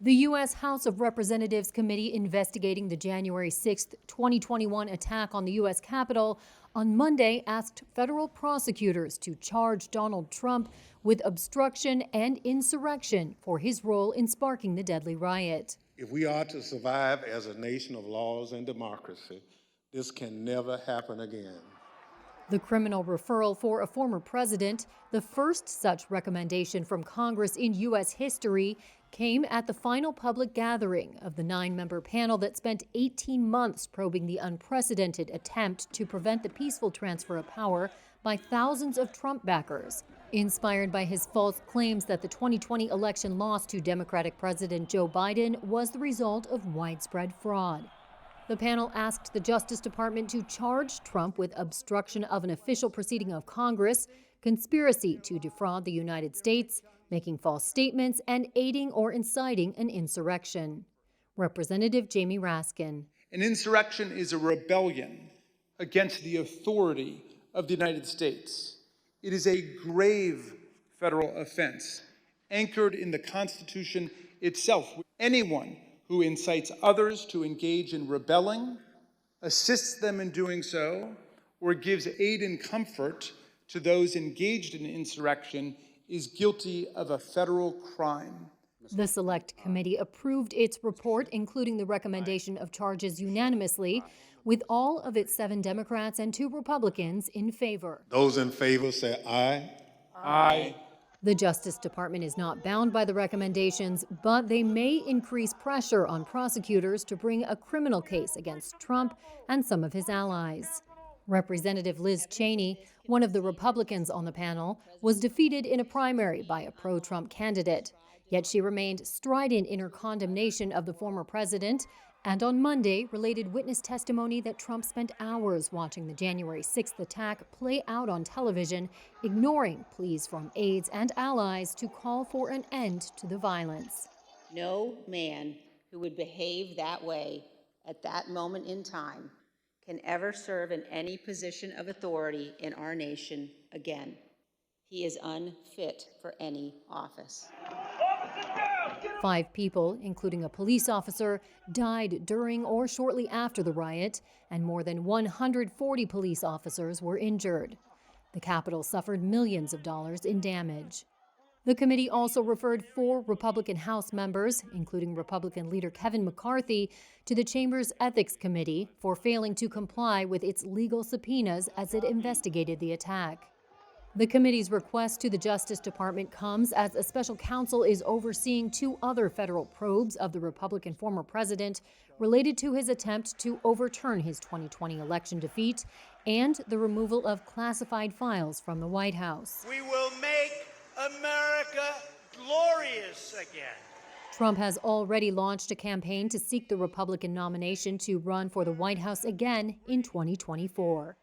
The U.S. House of Representatives committee investigating the January 6, 2021 attack on the U.S. Capitol on Monday asked federal prosecutors to charge Donald Trump with obstruction and insurrection for his role in sparking the deadly riot. If we are to survive as a nation of laws and democracy, this can never happen again. The criminal referral for a former president, the first such recommendation from Congress in U.S. history, came at the final public gathering of the 9-member panel that spent 18 months probing the unprecedented attempt to prevent the peaceful transfer of power by thousands of Trump backers, inspired by his false claims that the 2020 election loss to Democratic President Joe Biden was the result of widespread fraud. The panel asked the Justice Department to charge Trump with obstruction of an official proceeding of Congress, conspiracy to defraud the United States, making false statements, and aiding or inciting an insurrection. Representative Jamie Raskin. An insurrection is a rebellion against the authority of the United States. It is a grave federal offense anchored in the Constitution itself. Anyone who incites others to engage in rebelling, assists them in doing so, or gives aid and comfort to those engaged in insurrection is guilty of a federal crime. The Select Committee approved its report, including the recommendation of charges unanimously, with all of its 7 Democrats and 2 Republicans in favor. Those in favor say aye. Aye. The Justice Department is not bound by the recommendations, but they may increase pressure on prosecutors to bring a criminal case against Trump and some of his allies. Representative Liz Cheney, one of the Republicans on the panel, was defeated in a primary by a pro-Trump candidate. Yet she remained strident in her condemnation of the former president, and on Monday related witness testimony that Trump spent hours watching the January 6th attack play out on television, ignoring pleas from aides and allies to call for an end to the violence. No man who would behave that way at that moment in time can ever serve in any position of authority in our nation again. He is unfit for any office. 5 people, including a police officer, died during or shortly after the riot, and more than 140 police officers were injured. The Capitol suffered millions of dollars in damage. The committee also referred 4 Republican House members, including Republican leader Kevin McCarthy, to the Chamber's Ethics Committee for failing to comply with its legal subpoenas as it investigated the attack. The committee's request to the Justice Department comes as a special counsel is overseeing 2 other federal probes of the Republican former president related to his attempt to overturn his 2020 election defeat and the removal of classified files from the White House. We will make America glorious again. Trump has already launched a campaign to seek the Republican nomination to run for the White House again in 2024.